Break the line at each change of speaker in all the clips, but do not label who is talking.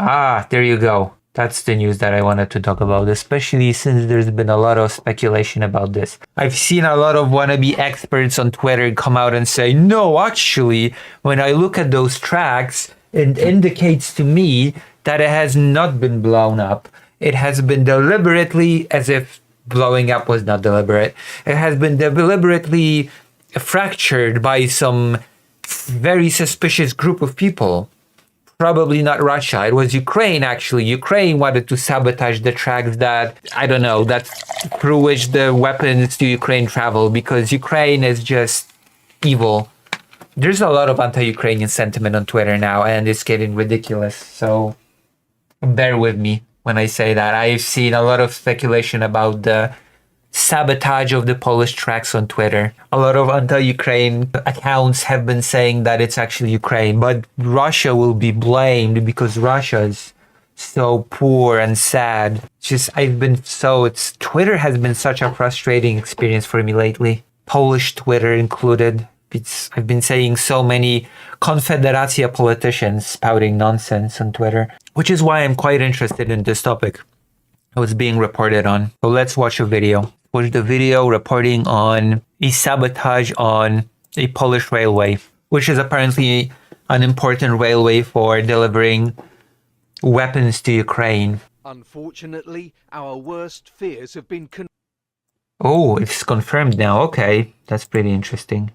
Ah, there you go. That's the news that I wanted to talk about, especially since there's been a lot of speculation about this. I've seen a lot of wannabe experts on Twitter come out and say, no, actually, when I look at those tracks, it indicates to me that it has not been blown up. It has been deliberately, as if blowing up was not deliberate, it has been deliberately fractured by some very suspicious group of people. Probably not Russia. It was Ukraine, actually. Ukraine wanted to sabotage the tracks that, I don't know, that's through which the weapons to Ukraine travel, because Ukraine is just evil. There's a lot of anti-Ukrainian sentiment on Twitter now, and it's getting ridiculous. So bear with me when I say that. I've seen a lot of speculation about the sabotage of the Polish tracks on Twitter. A lot of anti-Ukraine accounts have been saying that it's actually Ukraine, but Russia will be blamed because Russia is so poor and sad. Twitter has been such a frustrating experience for me lately. Polish Twitter included. I've been seeing so many Confederacja politicians spouting nonsense on Twitter, which is why I'm quite interested in this topic. It was being reported on. So let's watch a video. Watch the video reporting on a sabotage on a Polish railway, which is apparently an important railway for delivering weapons to Ukraine.
Unfortunately, our worst fears have been
Oh, it's confirmed now. Okay, that's pretty interesting.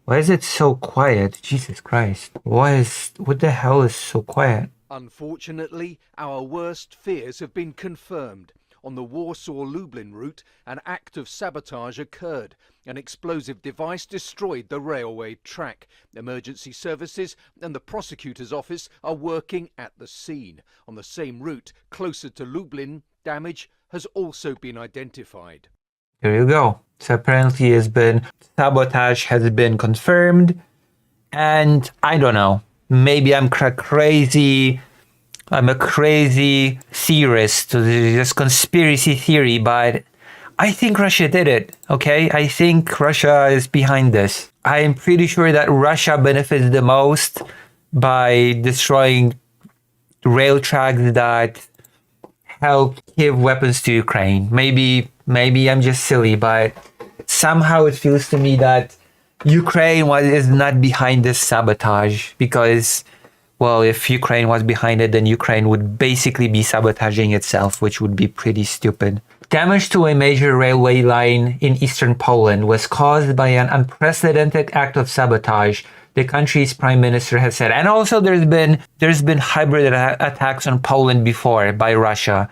Why is it so quiet? Jesus Christ. What the hell is so quiet?
Unfortunately, our worst fears have been confirmed. On the Warsaw-Lublin route, an act of sabotage occurred. An explosive device destroyed the railway track. Emergency services and the prosecutor's office are working at the scene. On the same route, closer to Lublin, damage has also been identified.
There you go. So apparently sabotage has been confirmed. And I don't know. Maybe I'm crazy. I'm a crazy theorist to this conspiracy theory, but I think Russia did it, okay? I think Russia is behind this. I am pretty sure that Russia benefits the most by destroying rail tracks that help give weapons to Ukraine. Maybe I'm just silly, but somehow it feels to me that Ukraine is not behind this sabotage because, well, if Ukraine was behind it, then Ukraine would basically be sabotaging itself, which would be pretty stupid. Damage to a major railway line in eastern Poland was caused by an unprecedented act of sabotage, the country's prime minister has said. And also there's been hybrid attacks on Poland before by Russia.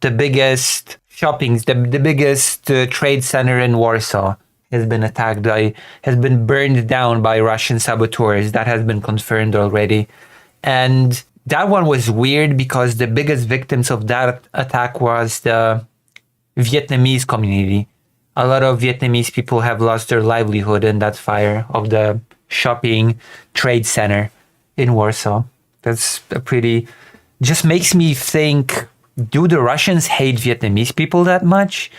The biggest the biggest trade center in Warsaw has been burned down by Russian saboteurs. That has been confirmed already. And that one was weird because the biggest victims of that attack was the Vietnamese community. A lot of Vietnamese people have lost their livelihood in that fire of the shopping trade center in Warsaw. That's just makes me think, do the Russians hate Vietnamese people that much?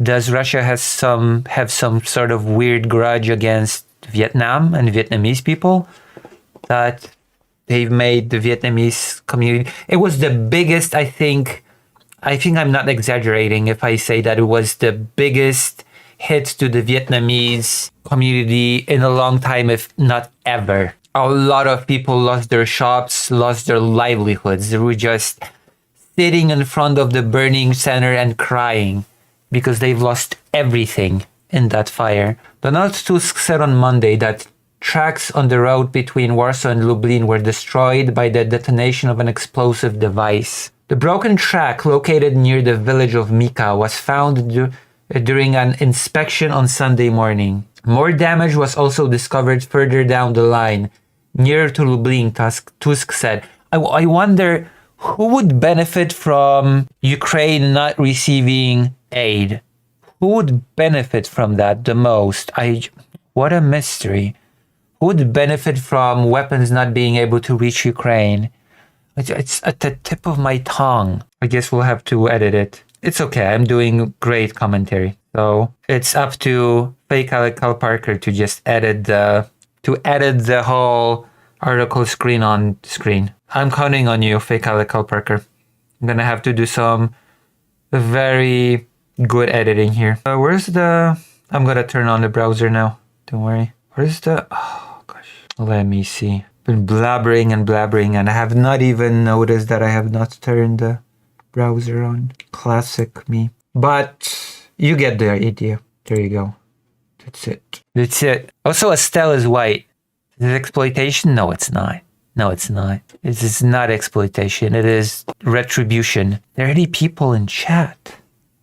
Does Russia have some sort of weird grudge against Vietnam and Vietnamese people that they've made the Vietnamese community? It was the biggest, I think I'm not exaggerating if I say that it was the biggest hit to the Vietnamese community in a long time, if not ever. A lot of people lost their shops, lost their livelihoods. They were just sitting in front of the burning center and crying because they've lost everything in that fire. Donald Tusk said on Monday that tracks on the road between Warsaw and Lublin were destroyed by the detonation of an explosive device. The broken track, located near the village of Mika, was found during an inspection on Sunday morning. More damage was also discovered further down the line, nearer to Lublin, Tusk said. I wonder who would benefit from Ukraine not receiving aid? Who would benefit from that the most? What a mystery. Who would benefit from weapons not being able to reach Ukraine? It's at the tip of my tongue. I guess we'll have to edit it. It's okay. I'm doing great commentary. So it's up to fake Alec Parker to just edit the whole article screen on screen. I'm counting on you, Fake Alec Parker. I'm gonna have to do some very good editing here. Where's the... I'm gonna turn on the browser now. Don't worry. Where's the... Oh, gosh. Let me see. Been blabbering and I have not even noticed that I have not turned the browser on. Classic me. But you get the idea. There you go. That's it. That's it. Also, Estelle is white. Is it exploitation? No, it's not. No, it's not. This is not exploitation. It is retribution. 30 people in chat.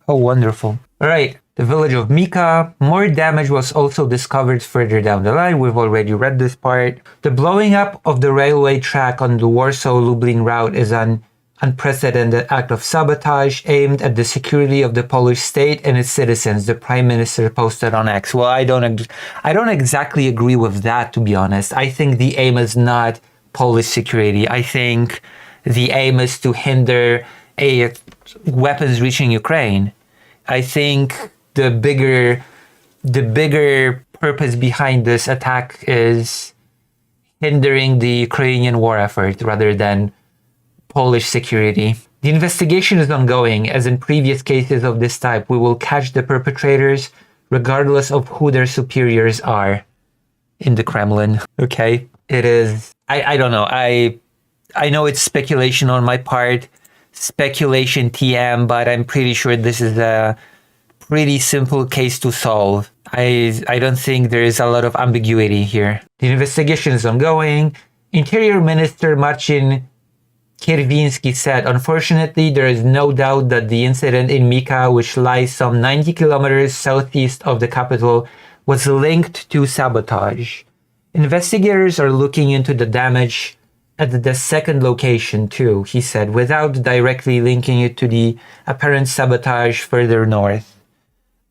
Oh, wonderful. All right. The village of Mika. More damage was also discovered further down the line. We've already read this part. The blowing up of the railway track on the Warsaw-Lublin route is an unprecedented act of sabotage aimed at the security of the Polish state and its citizens, the Prime Minister posted on X. Well, I don't exactly agree with that, to be honest. I think the aim is not Polish security. I think the aim is to hinder weapons reaching Ukraine. I think the bigger purpose behind this attack is hindering the Ukrainian war effort rather than Polish security. The investigation is ongoing. As in previous cases of this type, we will catch the perpetrators regardless of who their superiors are in the Kremlin. Okay? It is... I don't know. I know it's speculation on my part. Speculation TM, but I'm pretty sure this is a pretty simple case to solve. I don't think there is a lot of ambiguity here. The investigation is ongoing. Interior Minister Marcin Kierwiński said, unfortunately, there is no doubt that the incident in Mika, which lies some 90 kilometers southeast of the capital, was linked to sabotage. Investigators are looking into the damage at the second location too, he said, without directly linking it to the apparent sabotage further north.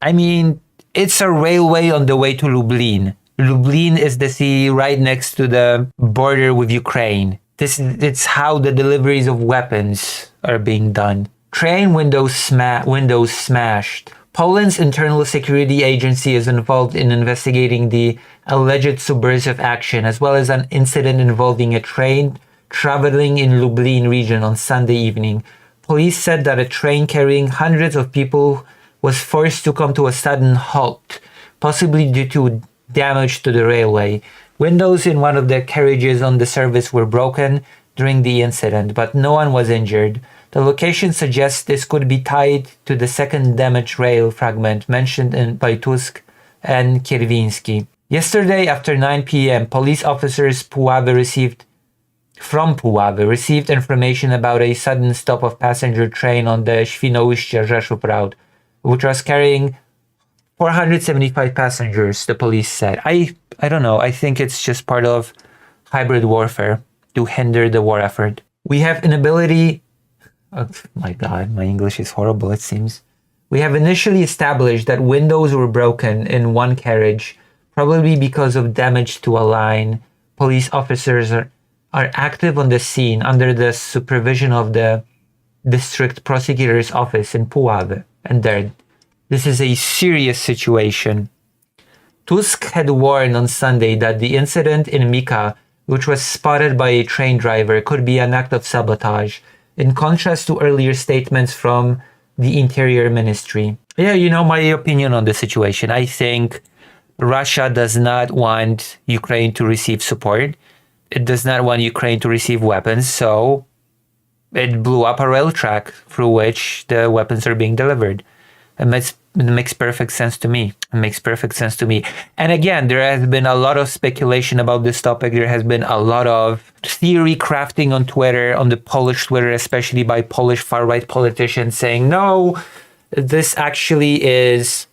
I mean, it's a railway on the way to Lublin. Lublin is the city right next to the border with Ukraine. It's how the deliveries of weapons are being done. Train windows smashed. Poland's internal security agency is involved in investigating the alleged subversive action, as well as an incident involving a train traveling in Lublin region on Sunday evening. Police said that a train carrying hundreds of people was forced to come to a sudden halt, possibly due to damage to the railway. Windows in one of the carriages on the service were broken during the incident, but no one was injured. The location suggests this could be tied to the second damaged rail fragment mentioned by Tusk and Kierwiński. Yesterday, after 9 p.m., police officers from Puławy received information about a sudden stop of passenger train on the Świnoujście-Rzeszów route, which was carrying 475 passengers, the police said. I don't know. I think it's just part of hybrid warfare to hinder the war effort. We have inability... Oh my God, my English is horrible, it seems. We have initially established that windows were broken in one carriage, probably because of damage to a line. Police officers are active on the scene under the supervision of the district prosecutor's office in Puławy. And this is a serious situation. Tusk had warned on Sunday that the incident in Mika, which was spotted by a train driver, could be an act of sabotage, in contrast to earlier statements from the Interior Ministry. Yeah, you know my opinion on the situation. I think Russia does not want Ukraine to receive support. It does not want Ukraine to receive weapons, so it blew up a rail track through which the weapons are being delivered. It makes perfect sense to me. It makes perfect sense to me. And again, there has been a lot of speculation about this topic. There has been a lot of theory crafting on Twitter, on the Polish Twitter, especially by Polish far-right politicians saying, no, this actually is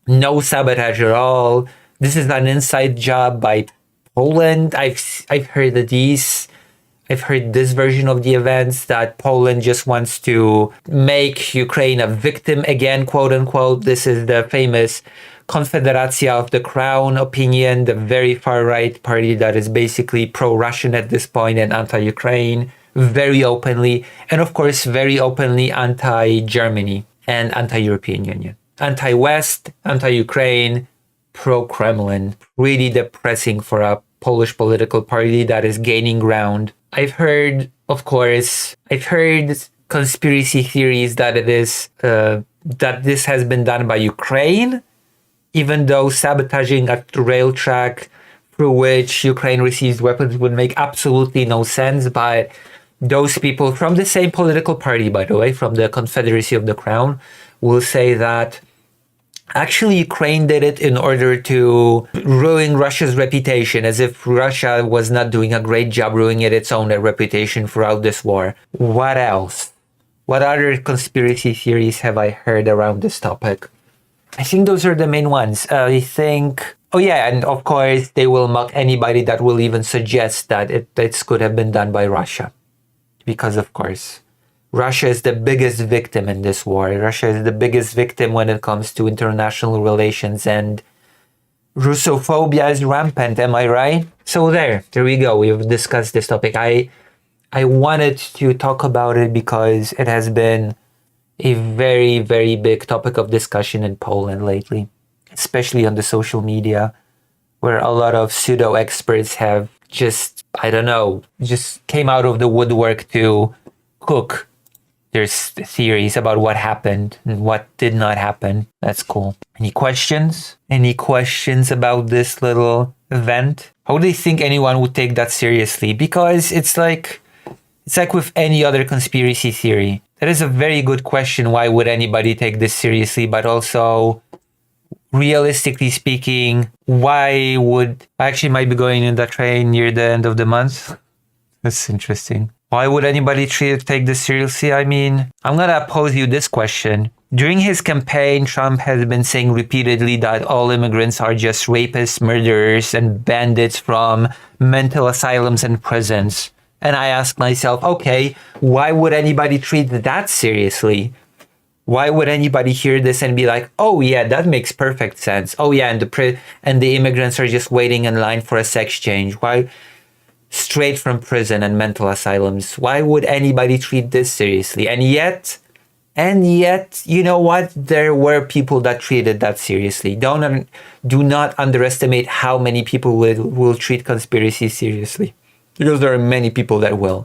no sabotage at all. This is an inside job by Poland. I've heard this version of the events, that Poland just wants to make Ukraine a victim again, quote unquote. This is the famous Confederacja of the Crown opinion, the very far-right party that is basically pro-Russian at this point and anti-Ukraine, very openly, and of course very openly anti-Germany and anti-European Union. Anti-West, anti-Ukraine, pro-Kremlin. Really depressing for a Polish political party that is gaining ground I've heard, of course, I've heard conspiracy theories that it is that this has been done by Ukraine, even though sabotaging a rail track through which Ukraine receives weapons would make absolutely no sense. But those people from the same political party, by the way, from the Confederacy of the Crown, will say that actually Ukraine did it in order to ruin Russia's reputation, as if Russia was not doing a great job ruining its own reputation throughout this war. What else? What other conspiracy theories have I heard around this topic? I think those are the main ones. I think... Oh yeah, and of course they will mock anybody that will even suggest that it could have been done by Russia. Because of course, Russia is the biggest victim in this war. Russia is the biggest victim when it comes to international relations, and Russophobia is rampant, am I right? So there we go. We've discussed this topic. I wanted to talk about it because it has been a very, very big topic of discussion in Poland lately, especially on the social media, where a lot of pseudo experts have just, I don't know, just came out of the woodwork to cook their theories about what happened and what did not happen. That's cool. Any questions? Any questions about this little event? How do you think anyone would take that seriously? Because it's like with any other conspiracy theory. That is a very good question. Why would anybody take this seriously? But also, realistically speaking, why would... I actually might be going in that train near the end of the month. That's interesting. Why would anybody take this seriously? I mean, I'm gonna pose you this question. During his campaign, Trump has been saying repeatedly that all immigrants are just rapists, murderers, and bandits from mental asylums and prisons. And I ask myself, okay, why would anybody treat that seriously? Why would anybody hear this and be like, oh yeah, that makes perfect sense. Oh yeah, and the immigrants are just waiting in line for a sex change. Why? Straight from prison and mental asylums. Why would anybody treat this seriously? And yet, you know what? There were people that treated that seriously. Do not underestimate how many people will treat conspiracy seriously. Because there are many people that will.